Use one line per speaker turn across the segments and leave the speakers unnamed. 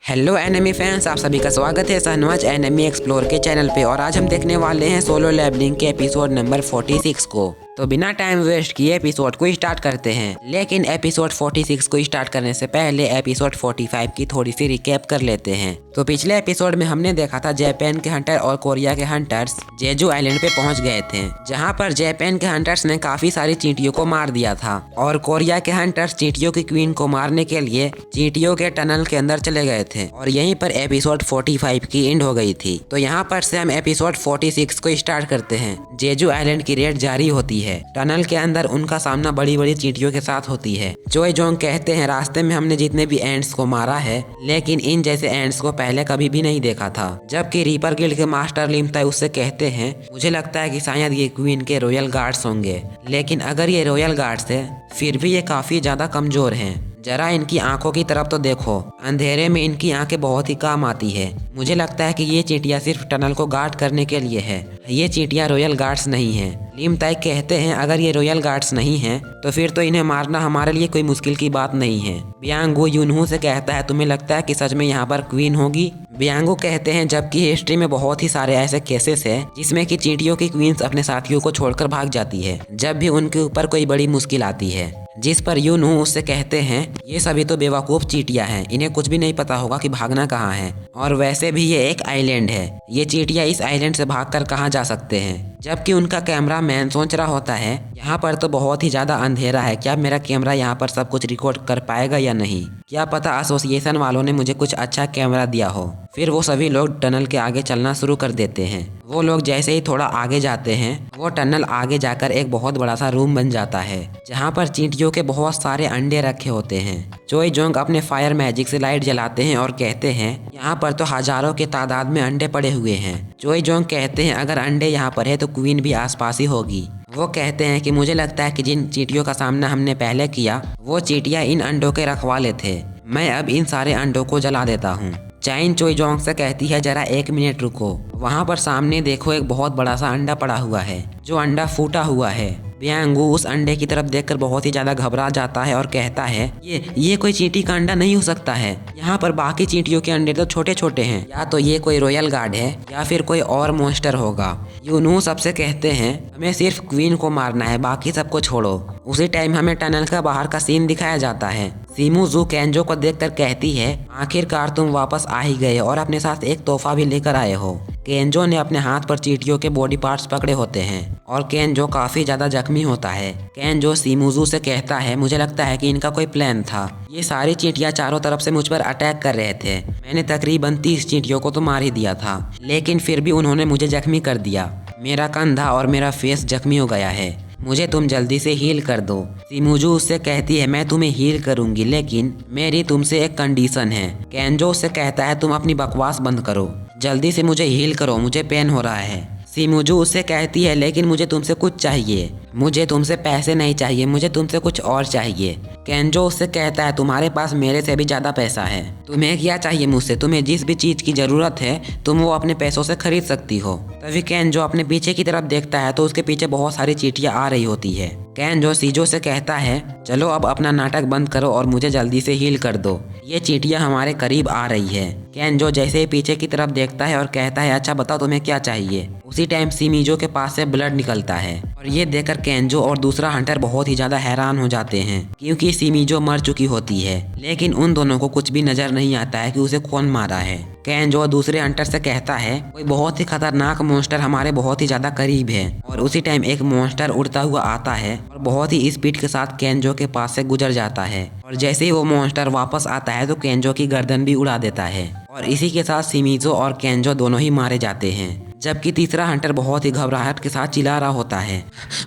Hello enemy fans, आप सभी का स्वागत है शहनवाज एनिमी एक्सप्लोर के चैनल पे। और आज हम देखने वाले हैं सोलो लेवलिंग के एपिसोड नंबर 46 को। तो बिना टाइम वेस्ट किए एपिसोड को स्टार्ट करते हैं। लेकिन एपिसोड 46 को स्टार्ट करने से पहले एपिसोड 45 की थोड़ी सी रिकैप कर लेते हैं। तो पिछले एपिसोड में हमने देखा था जापान के हंटर और कोरिया के हंटर्स जेजू आइलैंड पे पहुंच गए थे, जहां पर जापान के हंटर्स ने काफी सारी चींटियों को मार दिया था और कोरिया के हंटर्स चींटियों की क्वीन को मारने के लिए चींटियों के टनल के अंदर चले गए थे और यहीं पर एपिसोड 45 की एंड हो गई थी। तो यहाँ पर से हम एपिसोड 46 को स्टार्ट करते हैं। जेजू आइलैंड की रेड जारी होती है। टनल के अंदर उनका सामना बड़ी बड़ी चींटियों के साथ होती है। चोई जोंग कहते हैं रास्ते में हमने जितने भी एंड्स को मारा है, लेकिन इन जैसे एंड्स को पहले कभी भी नहीं देखा था। जबकि रीपर गिल्ड के मास्टर लिमताई उससे कहते हैं मुझे लगता है कि शायद ये क्वीन के रॉयल गार्ड्स होंगे, लेकिन अगर ये रॉयल गार्ड्स है फिर भी ये काफी ज्यादा कमजोर हैं। जरा इनकी आंखों की तरफ तो देखो, अंधेरे में इनकी आंखें बहुत ही काम आती है। मुझे लगता है कि ये चींटियां सिर्फ टनल को गार्ड करने के लिए है, ये चींटियां रॉयल गार्ड्स नहीं हैं। लिमताई कहते हैं अगर ये रॉयल गार्ड्स नहीं हैं तो फिर तो इन्हें मारना हमारे लिए कोई मुश्किल की बात नहीं है। बियांगू यूनहू से कहता है तुम्हें लगता है कि सच में यहाँ पर क्वीन होगी? बियांगू कहते हैं जबकि हिस्ट्री में बहुत ही सारे ऐसे केसेस हैं जिसमें कि चींटियों की क्वींस अपने साथियों को छोड़कर भाग जाती है जब भी उनके ऊपर कोई बड़ी मुश्किल आती है। जिस पर यूनहू उससे कहते हैं ये सभी तो बेवकूफ चींटियां हैं, इन्हें कुछ भी नहीं पता होगा कि भागना कहाँ है, और वैसे भी ये एक आइलैंड है, ये चींटियां इस आइलैंड से भागकर कहाँ जा सकते हैं। जबकि उनका कैमरा मैन सोच रहा होता है यहाँ पर तो बहुत ही ज्यादा अंधेरा है, क्या मेरा कैमरा यहाँ पर सब कुछ रिकॉर्ड कर पाएगा या नहीं, क्या पता एसोसिएशन वालों ने मुझे कुछ अच्छा कैमरा दिया हो। फिर वो सभी लोग टनल के आगे चलना शुरू कर देते हैं। वो लोग जैसे ही थोड़ा आगे जाते हैं वो टनल आगे जाकर एक बहुत बड़ा सा रूम बन जाता है जहाँ पर चींटियों के बहुत सारे अंडे रखे होते हैं। चोई जोंग अपने फायर मैजिक से लाइट जलाते हैं और कहते हैं यहाँ पर तो हजारों के तादाद में अंडे पड़े हुए हैं। चोई जोंग कहते हैं अगर अंडे यहाँ पर है तो क्वीन भी आसपास ही होगी। वो कहते हैं कि मुझे लगता है कि जिन चींटियों का सामना हमने पहले किया वो चींटियां इन अंडों के रखवाले थे। मैं अब इन सारे अंडों को जला देता हूँ। चाइन चोई जोंग से कहती है जरा 1 मिनट रुको, वहाँ पर सामने देखो एक बहुत बड़ा सा अंडा पड़ा हुआ है जो अंडा फूटा हुआ है। बियांगू उस अंडे की तरफ देखकर बहुत ही ज्यादा घबरा जाता है और कहता है ये कोई चींटी का अंडा नहीं हो सकता है, यहाँ पर बाकी चींटियों के अंडे तो छोटे छोटे हैं, या तो ये कोई रॉयल गार्ड है या फिर कोई और मॉन्स्टर होगा। यूनू सबसे कहते हैं हमें सिर्फ क्वीन को मारना है, बाकी सबको छोड़ो। उसी टाइम हमें टनल का बाहर का सीन दिखाया जाता है। सीमू जू केंजो को देखकर कहती है आखिरकार तुम वापस आ ही गए और अपने साथ एक तोहफा भी लेकर आए हो। केंजो ने अपने हाथ पर चींटियों के बॉडी पार्ट्स पकड़े होते हैं और केंजो काफी ज्यादा जख्मी होता है। केंजो सीमुजू से कहता है मुझे लगता है कि इनका कोई प्लान था, ये सारी चींटियां चारों तरफ से मुझ पर अटैक कर रहे थे। मैंने तकरीबन 30 चींटियों को तो मार ही दिया था, लेकिन फिर भी उन्होंने मुझे जख्मी कर दिया। मेरा कंधा और मेरा फेस जख्मी हो गया है, मुझे तुम जल्दी से हील कर दो। सीमुजू उससे कहती है मैं तुम्हें हील करूंगी, लेकिन मेरी तुमसे एक कंडीशन है। केंजो उससे कहता है तुम अपनी बकवास बंद करो, जल्दी से मुझे हील करो, मुझे पेन हो रहा है। सीमुजू उससे कहती है लेकिन मुझे तुमसे कुछ चाहिए, मुझे तुमसे पैसे नहीं चाहिए, मुझे तुमसे कुछ और चाहिए। केंजो उससे कहता है तुम्हारे पास मेरे से भी ज्यादा पैसा है, तुम्हें क्या चाहिए मुझसे, तुम्हें जिस भी चीज की जरूरत है तुम वो अपने पैसों से खरीद सकती हो। तभी केंजो अपने पीछे की तरफ देखता है तो उसके पीछे बहुत सारी चींटियां आ रही होती है। केंजो सीजो से कहता है चलो अब अपना नाटक बंद करो और मुझे जल्दी से हील कर दो, ये चींटियां हमारे करीब आ रही है। केंजो जैसे ही पीछे की तरफ देखता है और कहता है अच्छा बताओ तुम्हें क्या चाहिए। उसी टाइम सीमीजो के पास से ब्लड निकलता है और ये देखकर केंजो और दूसरा हंटर बहुत ही ज्यादा हैरान हो जाते हैं क्योंकि सीमीजो मर चुकी होती है, लेकिन उन दोनों को कुछ भी नजर नहीं आता है कि उसे कौन मारा है। केंजो दूसरे हंटर से कहता है कोई बहुत ही खतरनाक मॉन्स्टर हमारे बहुत ही ज्यादा करीब है, और उसी टाइम एक मॉन्स्टर उड़ता हुआ आता है और बहुत ही स्पीड के साथ केंजो के पास से गुजर जाता है, और जैसे ही वो मॉन्स्टर वापस आता है तो केंजो की गर्दन भी उड़ा देता है, और इसी के साथ सीमीजो और केंजो दोनों ही मारे जाते हैं। जबकि तीसरा हंटर बहुत ही घबराहट के साथ चिल्ला रहा होता है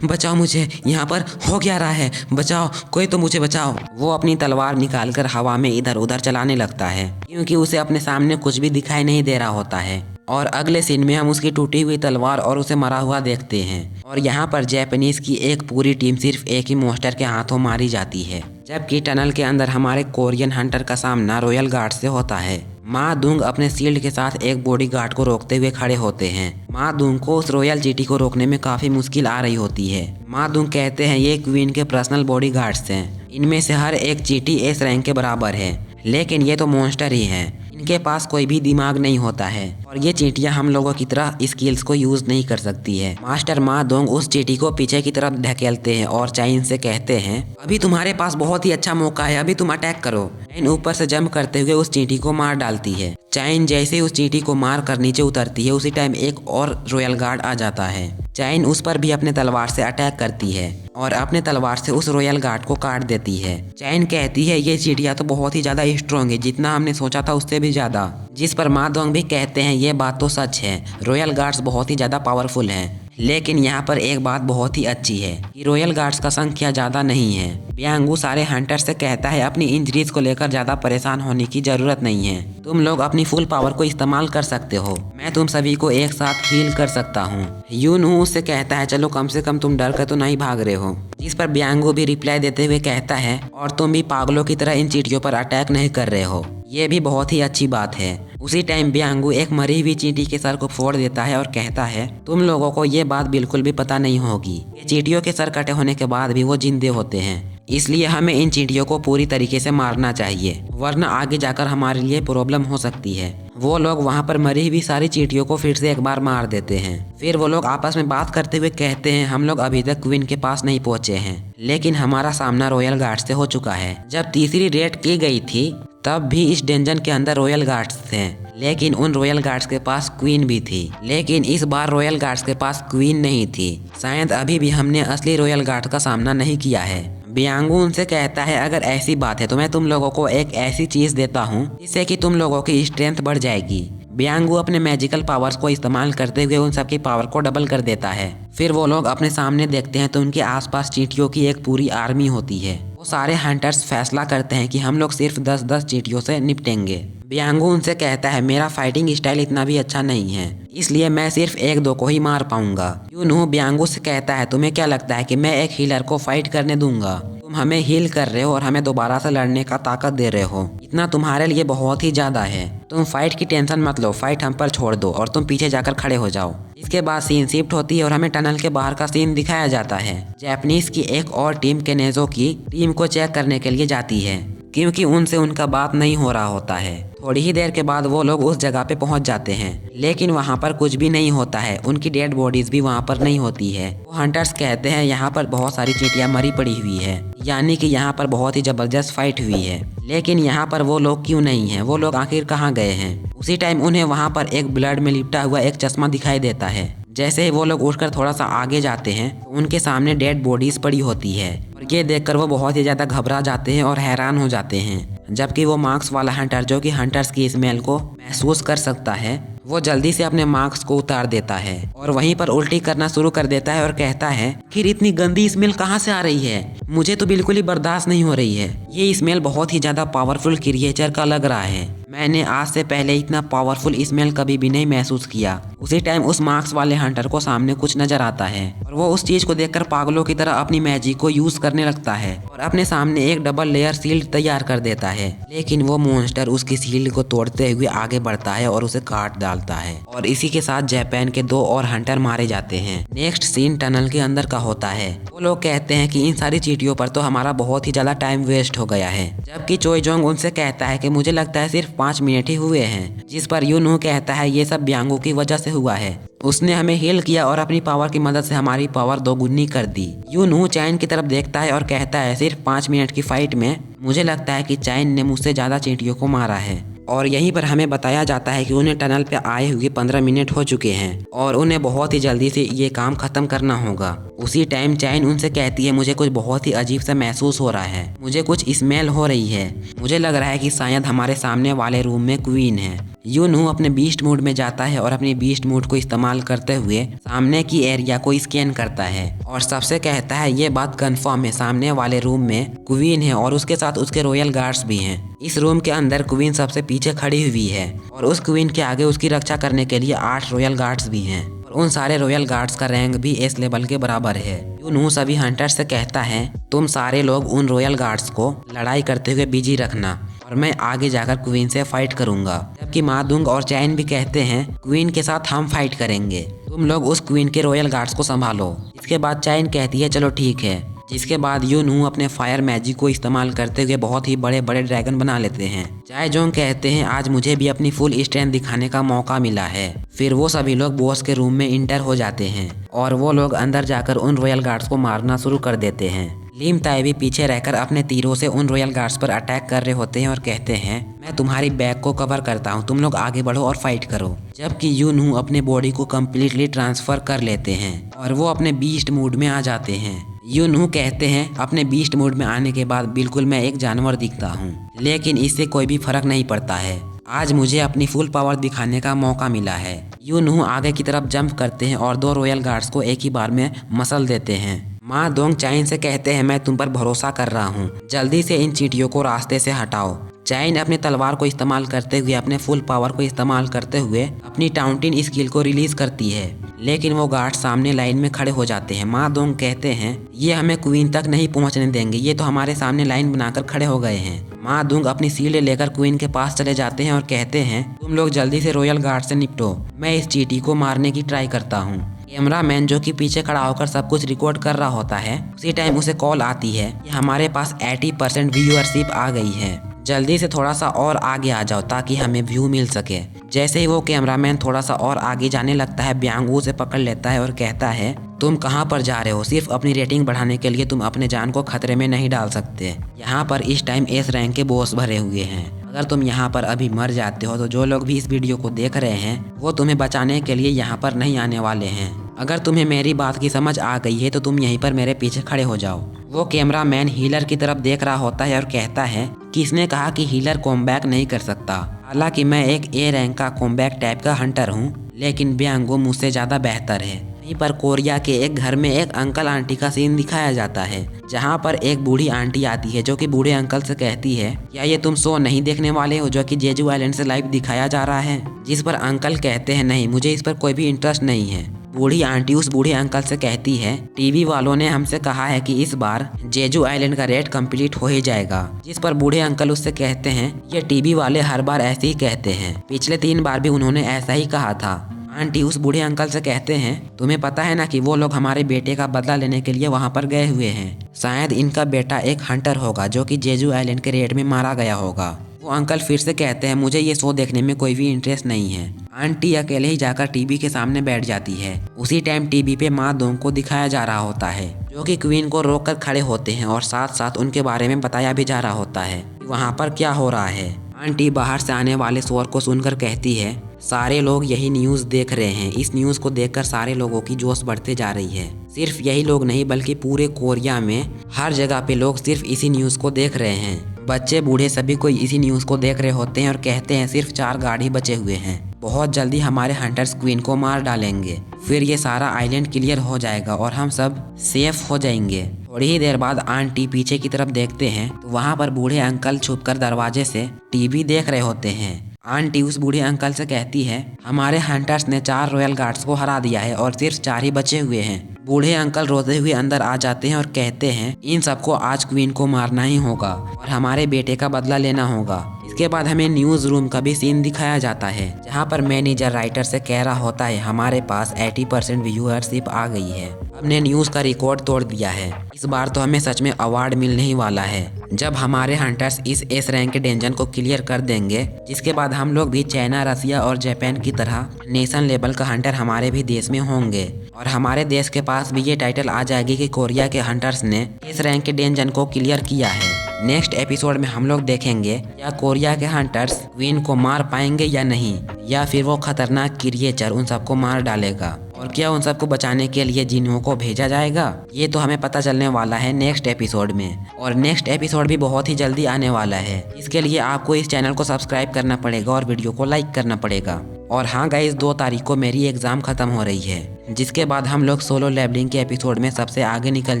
बचाओ मुझे, यहाँ पर हो क्या रहा है, बचाओ, कोई तो मुझे बचाओ। वो अपनी तलवार निकालकर हवा में इधर उधर चलाने लगता है क्योंकि उसे अपने सामने कुछ भी दिखाई नहीं दे रहा होता है। और अगले सीन में हम उसकी टूटी हुई तलवार और उसे मरा हुआ देखते हैं, और यहाँ पर जापानीज की एक पूरी टीम सिर्फ एक ही मॉन्स्टर के हाथों मारी जाती है। जबकि टनल के अंदर हमारे कोरियन हंटर का सामना रॉयल गार्ड से होता है। माँ दूंग अपने शील्ड के साथ एक बॉडीगार्ड को रोकते हुए खड़े होते हैं। माँ दूंग को उस रॉयल चींटी को रोकने में काफी मुश्किल आ रही होती है। माँ दूंग कहते हैं ये क्वीन के पर्सनल बॉडीगार्ड्स हैं, इनमें से हर एक चींटी एस रैंक के बराबर है, लेकिन ये तो मॉन्स्टर ही हैं, इनके पास कोई भी दिमाग नहीं होता है और ये चींटियां हम लोगों की तरह स्किल्स को यूज नहीं कर सकती है। मास्टर मा दोंग उस चींटी को पीछे की तरफ ढकेलते हैं और चाइन से कहते हैं, अभी तुम्हारे पास बहुत ही अच्छा मौका है, अभी तुम अटैक करो। चाइन ऊपर से जंप करते हुए उस चींटी को मार डालती है। चाइन जैसे ही उस चींटी को मार कर नीचे उतरती है, उसी टाइम एक और रॉयल गार्ड आ जाता है। चाइन उस पर भी अपने तलवार से अटैक करती है और अपने तलवार से उस रॉयल गार्ड को काट देती है। चाइन कहती है, ये चींटियां तो बहुत ही ज्यादा स्ट्रॉन्ग है, जितना हमने सोचा था उससे भी ज्यादा। जिस पर मा दोंग भी कहते हैं, ये बात तो सच है, रॉयल गार्ड्स बहुत ही ज्यादा पावरफुल हैं। लेकिन यहाँ पर एक बात बहुत ही अच्छी है कि रॉयल गार्ड्स का संख्या ज्यादा नहीं है। बियांगू सारे हंटर से कहता है, अपनी इंजरीज को लेकर ज्यादा परेशान होने की जरूरत नहीं है, तुम लोग अपनी फुल पावर को इस्तेमाल कर सकते हो, मैं तुम सभी को एक साथ हील कर सकता हूँ। यूनहू उससे कहता है, चलो कम से कम तुम डर कर तो नहीं भाग रहे हो। जिस पर बियांगू भी रिप्लाई देते हुए कहता है, और तुम भी पागलों की तरह इन चींटियों पर अटैक नहीं कर रहे हो, ये भी बहुत ही अच्छी बात है। उसी टाइम बियांगू एक मरी हुई चींटी के सर को फोड़ देता है और कहता है, तुम लोगों को ये बात बिल्कुल भी पता नहीं होगी, ये चींटियों के सर कटे होने के बाद भी वो जिंदे होते हैं, इसलिए हमें इन चींटियों को पूरी तरीके से मारना चाहिए, वरना आगे जाकर हमारे लिए प्रॉब्लम हो सकती है। वो लोग वहाँ पर मरी हुई सारी चींटियों को फिर से एक बार मार देते हैं। फिर वो लोग आपस में बात करते हुए कहते हैं, हम लोग अभी तक क्वीन के पास नहीं पहुँचे हैं, लेकिन हमारा सामना रॉयल गार्ड से हो चुका है। जब तीसरी रेड की गई थी तब भी इस डेंजन के अंदर रॉयल गार्ड्स थे, लेकिन उन रॉयल गार्ड्स के पास क्वीन भी थी। लेकिन इस बार रॉयल गार्ड्स के पास क्वीन नहीं थी, शायद अभी भी हमने असली रॉयल गार्ड का सामना नहीं किया है। बियांगू उनसे कहता है, अगर ऐसी बात है तो मैं तुम लोगों को एक ऐसी चीज देता हूँ जिससे कि तुम लोगों की स्ट्रेंथ बढ़ जाएगी। बियांगू अपने मैजिकल पावर्स को इस्तेमाल करते हुए उन सबकी पावर को डबल कर देता है। फिर वो लोग अपने सामने देखते हैं तो उनके आसपास चींटियों की एक पूरी आर्मी होती है। वो सारे हंटर्स फैसला करते हैं कि हम लोग सिर्फ 10-10 चींटियों से निपटेंगे। बियांगू उनसे कहता है, मेरा फाइटिंग स्टाइल इतना भी अच्छा नहीं है, इसलिए मैं सिर्फ 1-2 को ही मार पाऊंगा। यूनहू बियांगू से कहता है, तुम्हें क्या लगता है कि मैं एक हीलर को फाइट करने दूंगा? तुम हमें हील कर रहे हो और हमें दोबारा से लड़ने का ताकत दे रहे हो, इतना तुम्हारे लिए बहुत ही ज्यादा है। तुम फाइट की टेंशन मत लो, फाइट हम पर छोड़ दो और तुम पीछे जाकर खड़े हो जाओ। इसके बाद सीन शिफ्ट होती है और हमें टनल के बाहर का सीन दिखाया जाता है। जापानीज की एक और टीम केनेजो की टीम को चेक करने के लिए जाती है, क्योंकि उनसे उनका बात नहीं हो रहा होता है। थोड़ी ही देर के बाद वो लोग उस जगह पे पहुंच जाते हैं, लेकिन वहां पर कुछ भी नहीं होता है, उनकी डेड बॉडीज भी वहां पर नहीं होती है। वो हंटर्स कहते हैं, यहाँ पर बहुत सारी चींटियां मरी पड़ी हुई है, यानी कि यहाँ पर बहुत ही जबरदस्त फाइट हुई है, लेकिन यहाँ पर वो लोग क्यों नहीं है, वो लोग आखिर कहाँ गए हैं? उसी टाइम उन्हें वहाँ पर एक ब्लड में लिपटा हुआ एक चश्मा दिखाई देता है। जैसे ही वो लोग उठकर थोड़ा सा आगे जाते हैं तो उनके सामने डेड बॉडीज पड़ी होती है और ये देखकर वो बहुत ही ज्यादा घबरा जाते हैं और हैरान हो जाते हैं। जबकि वो मार्क्स वाला हंटर, जो कि हंटर्स की स्मेल को महसूस कर सकता है, वो जल्दी से अपने मार्क्स को उतार देता है और वहीं पर उल्टी करना शुरू कर देता है और कहता है, फिर इतनी गंदी स्मेल कहाँ से आ रही है? मुझे तो बिल्कुल ही बर्दाश्त नहीं हो रही है, ये स्मेल बहुत ही ज्यादा पावरफुल क्रिएचर का लग रहा है, मैंने आज से पहले इतना पावरफुल स्मेल कभी भी नहीं महसूस किया। उसी टाइम उस मार्क्स वाले हंटर को सामने कुछ नजर आता है और वो उस चीज को देखकर पागलों की तरह अपनी मैजिक को यूज करने लगता है और अपने सामने एक डबल लेयर शील्ड तैयार कर देता है। लेकिन वो मॉन्स्टर उसकी शील्ड को तोड़ते हुए आगे बढ़ता है और उसे काट डालता है और इसी के साथ जापान के 2 और हंटर मारे जाते हैं। नेक्स्ट सीन टनल के अंदर का होता है। वो लोग कहते हैं कि इन सारी चींटियों पर तो हमारा बहुत ही ज्यादा टाइम वेस्ट हो गया है, जबकि चोई जोंग उनसे कहता है कि मुझे लगता है सिर्फ 5 मिनट ही हुए हैं। जिस पर यूनहू कहता है, ये सब बियांगू की वजह से हुआ है, उसने हमें हील किया और अपनी पावर की मदद से हमारी पावर 2 गुनी कर दी। यूनहू चाइन की तरफ देखता है और कहता है, सिर्फ 5 मिनट की फाइट में मुझे लगता है कि चाइन ने मुझसे ज्यादा चींटियों को मारा है। और यहीं पर हमें बताया जाता है कि उन्हें टनल पे आए हुए 15 मिनट हो चुके हैं और उन्हें बहुत ही जल्दी से ये काम खत्म करना होगा। उसी टाइम चाइन उनसे कहती है, मुझे कुछ बहुत ही अजीब सा महसूस हो रहा है, मुझे कुछ स्मेल हो रही है, मुझे लग रहा है कि शायद हमारे सामने वाले रूम में क्वीन है। यूनहू अपने बीस्ट मोड में जाता है और अपनी बीस्ट मोड को इस्तेमाल करते हुए सामने की एरिया को स्कैन करता है और सबसे कहता है, ये बात कंफर्म है, सामने वाले रूम में क्वीन है और उसके साथ उसके रॉयल गार्ड्स भी हैं। इस रूम के अंदर क्वीन सबसे पीछे खड़ी हुई है और उस क्वीन के आगे उसकी रक्षा करने के लिए 8 रॉयल गार्ड्स भी हैं और उन सारे रॉयल गार्ड्स का रैंक भी एस लेवल के बराबर है। यूनहू सभी हंटर्स से कहता है, तुम सारे लोग उन रॉयल गार्ड्स को लड़ाई करते हुए बिजी रखना और मैं आगे जाकर क्वीन से फाइट करूंगा। जबकि मा दोंग और चाइन भी कहते हैं, क्वीन के साथ हम फाइट करेंगे, तुम लोग उस क्वीन के रॉयल गार्ड्स को संभालो। इसके बाद चाइन कहती है, चलो ठीक है, जिसके बाद यूनहू अपने फायर मैजिक को इस्तेमाल करते हुए बहुत ही बड़े बड़े ड्रैगन बना लेते हैं। जाएजोंग कहते हैं आज मुझे भी अपनी फुल स्ट्रेंथ दिखाने का मौका मिला है। फिर वो सभी लोग बॉस के रूम में इंटर हो जाते हैं और वो लोग अंदर जाकर उन रॉयल गार्ड्स को मारना शुरू कर देते हैं। लिम ताई भी पीछे रहकर अपने तीरों से उन रॉयल गार्ड्स पर अटैक कर रहे होते हैं और कहते हैं मैं तुम्हारी बैक को कवर करता हूँ, तुम लोग आगे बढ़ो और फाइट करो। जबकि यूनहू अपने बॉडी को कम्प्लीटली ट्रांसफर कर लेते हैं और वो अपने बीस्ट मूड में आ जाते हैं। यूनहू कहते हैं अपने बीस्ट मूड में आने के बाद बिल्कुल मैं एक जानवर दिखता हूँ, लेकिन इससे कोई भी फर्क नहीं पड़ता है। आज मुझे अपनी फुल पावर दिखाने का मौका मिला है। यूनहू आगे की तरफ जंप करते हैं और 2 रॉयल गार्ड्स को एक ही बार में मसल देते हैं। माँ दोंगचाइन से कहते हैं मैं तुम पर भरोसा कर रहा हूँ, जल्दी से इन चींटियों को रास्ते से हटाओ। चाइन अपनी तलवार को इस्तेमाल करते हुए अपने फुल पावर को इस्तेमाल करते हुए अपनी टाउंटिन स्किल को रिलीज करती है, लेकिन वो गार्ड सामने लाइन में खड़े हो जाते हैं। माँ दोंग कहते हैं ये हमें क्वीन तक नहीं पहुंचने देंगे, ये तो हमारे सामने लाइन बनाकर खड़े हो गए हैं। माँ दोंग अपनी शील्ड लेकर क्वीन के पास चले जाते हैं और कहते हैं तुम लोग जल्दी से रॉयल गार्ड से निपटो, मैं इस चींटी को मारने की ट्राई करता हूँ। कैमरामैन जो कि पीछे खड़ा होकर सब कुछ रिकॉर्ड कर रहा होता है, उसी टाइम उसे कॉल आती है कि हमारे पास 80% व्यूअरशिप आ गई है, जल्दी से थोड़ा सा और आगे आ जाओ ताकि हमें व्यू मिल सके। जैसे ही वो कैमरामैन थोड़ा सा और आगे जाने लगता है, ब्यांग उसे पकड़ लेता है और कहता है तुम कहाँ पर जा रहे हो, सिर्फ अपनी रेटिंग बढ़ाने के लिए तुम अपने जान को खतरे में नहीं डाल सकते। यहाँ पर इस टाइम एस रैंक के बॉस भरे हुए हैं, अगर तुम यहाँ पर अभी मर जाते हो तो जो लोग भी इस वीडियो को देख रहे हैं वो तुम्हें बचाने के लिए यहाँ पर नहीं आने वाले हैं। अगर तुम्हें मेरी बात की समझ आ गई है तो तुम यहीं पर मेरे पीछे खड़े हो जाओ। वो कैमरामैन हीलर की तरफ देख रहा होता है और कहता है किसने कहा कि हीलर कॉमबैक नहीं कर सकता। हालांकि मैं एक ए रैंक का कॉमबैक टाइप का हंटर हूँ, लेकिन ब्यांगो मुझसे ज़्यादा बेहतर है। वहीं पर कोरिया के एक घर में एक अंकल आंटी का सीन दिखाया जाता है, जहाँ पर एक बूढ़ी आंटी आती है जो कि बूढ़े अंकल से कहती है क्या ये तुम शो नहीं देखने वाले हो जो कि जेजू आइलैंड से लाइव दिखाया जा रहा है। जिस पर अंकल कहते हैं नहीं, मुझे इस पर कोई भी इंटरेस्ट नहीं है। बूढ़ी आंटी उस बूढ़े अंकल से कहती है टीवी वालों ने हमसे कहा है कि इस बार जेजू आइलैंड का रेट कंप्लीट हो ही जाएगा। जिस पर बूढ़े अंकल उससे कहते हैं ये टीवी वाले हर बार ऐसे ही कहते हैं, पिछले 3 बार भी उन्होंने ऐसा ही कहा था। आंटी उस बूढ़े अंकल से कहते हैं तुम्हें पता है ना कि वो लोग हमारे बेटे का बदला लेने के लिए वहाँ पर गए हुए हैं, शायद इनका बेटा एक हंटर होगा जो कि जेजू आइलैंड के रेड में मारा गया होगा। वो अंकल फिर से कहते हैं मुझे ये शो देखने में कोई भी इंटरेस्ट नहीं है। आंटी अकेले ही जाकर टीवी के सामने बैठ जाती है। उसी टाइम टीवी पे माँ दोंग को दिखाया जा रहा होता है जो कि क्वीन को रोक कर खड़े होते हैं और साथ साथ उनके बारे में बताया भी जा रहा होता है कि वहाँ पर क्या हो रहा है। आंटी बाहर से आने वाले शोर को सुनकर कहती है सारे लोग यही न्यूज़ देख रहे हैं, इस न्यूज़ को देखकर सारे लोगों की जोश बढ़ते जा रही है। सिर्फ यही लोग नहीं बल्कि पूरे कोरिया में हर जगह पे लोग सिर्फ इसी न्यूज़ को देख रहे हैं। बच्चे बूढ़े सभी कोई इसी न्यूज़ को देख रहे होते हैं और कहते हैं सिर्फ 4 गार्ड ही बचे हुए हैं, बहुत जल्दी हमारे हंटर्स क्वीन को मार डालेंगे, फिर ये सारा आइलैंड क्लियर हो जाएगा और हम सब सेफ हो जाएंगे। थोड़ी ही देर बाद आंटी पीछे की तरफ देखते हैं तो वहाँ पर बूढ़े अंकल छुपकर दरवाजे से टीवी देख रहे होते हैं। आंटी उस बूढ़े अंकल से कहती है हमारे हंटर्स ने 4 रॉयल गार्ड्स को हरा दिया है और सिर्फ 4 ही बचे हुए हैं। बूढ़े अंकल रोते हुए अंदर आ जाते हैं और कहते हैं इन सबको आज क्वीन को मारना ही होगा और हमारे बेटे का बदला लेना होगा। इसके बाद हमें न्यूज रूम का भी सीन दिखाया जाता है जहाँ पर मैनेजर राइटर से कह रहा होता है हमारे पास 80% व्यूअरशिप आ गई है, हमने न्यूज का रिकॉर्ड तोड़ दिया है, इस बार तो हमें सच में अवार्ड मिलने ही वाला है जब हमारे हंटर्स इस एस रैंक के डेंजन को क्लियर कर देंगे, जिसके बाद हम लोग भी चाइना, रसिया और जापान की तरह नेशन लेवल का हंटर हमारे भी देश में होंगे और हमारे देश के पास भी ये टाइटल आ जाएगी कि कोरिया के हंटर्स ने इस रैंक के डेंजन को क्लियर किया है। नेक्स्ट एपिसोड में हम लोग देखेंगे या कोरिया के हंटर्स क्वीन को मार पाएंगे या नहीं, या फिर वो खतरनाक क्रिएचर उन सबको मार डालेगा और क्या उन सबको बचाने के लिए जिन्हों को भेजा जाएगा, ये तो हमें पता चलने वाला है नेक्स्ट एपिसोड में। और नेक्स्ट एपिसोड भी बहुत ही जल्दी आने वाला है, इसके लिए आपको इस चैनल को सब्सक्राइब करना पड़ेगा और वीडियो को लाइक करना पड़ेगा। और हाँ गाइस, 2 तारीख को मेरी एग्जाम खत्म हो रही है, जिसके बाद हम लोग सोलो लेवलिंग के एपिसोड में सबसे आगे निकल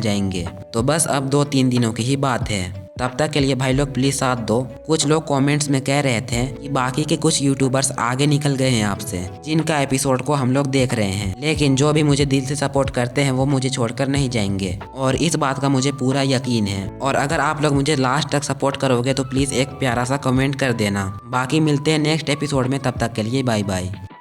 जाएंगे। तो बस अब 2-3 दिनों की ही बात है, तब तक के लिए भाई लोग प्लीज साथ दो। कुछ लोग कमेंट्स में कह रहे थे कि बाकी के कुछ यूट्यूबर्स आगे निकल गए हैं आपसे, जिनका एपिसोड को हम लोग देख रहे हैं, लेकिन जो भी मुझे दिल से सपोर्ट करते हैं वो मुझे छोड़कर नहीं जाएंगे और इस बात का मुझे पूरा यकीन है। और अगर आप लोग मुझे लास्ट तक सपोर्ट करोगे तो प्लीज एक प्यारा सा कमेंट कर देना। बाकी मिलते हैं नेक्स्ट एपिसोड में, तब तक के लिए बाय बाय।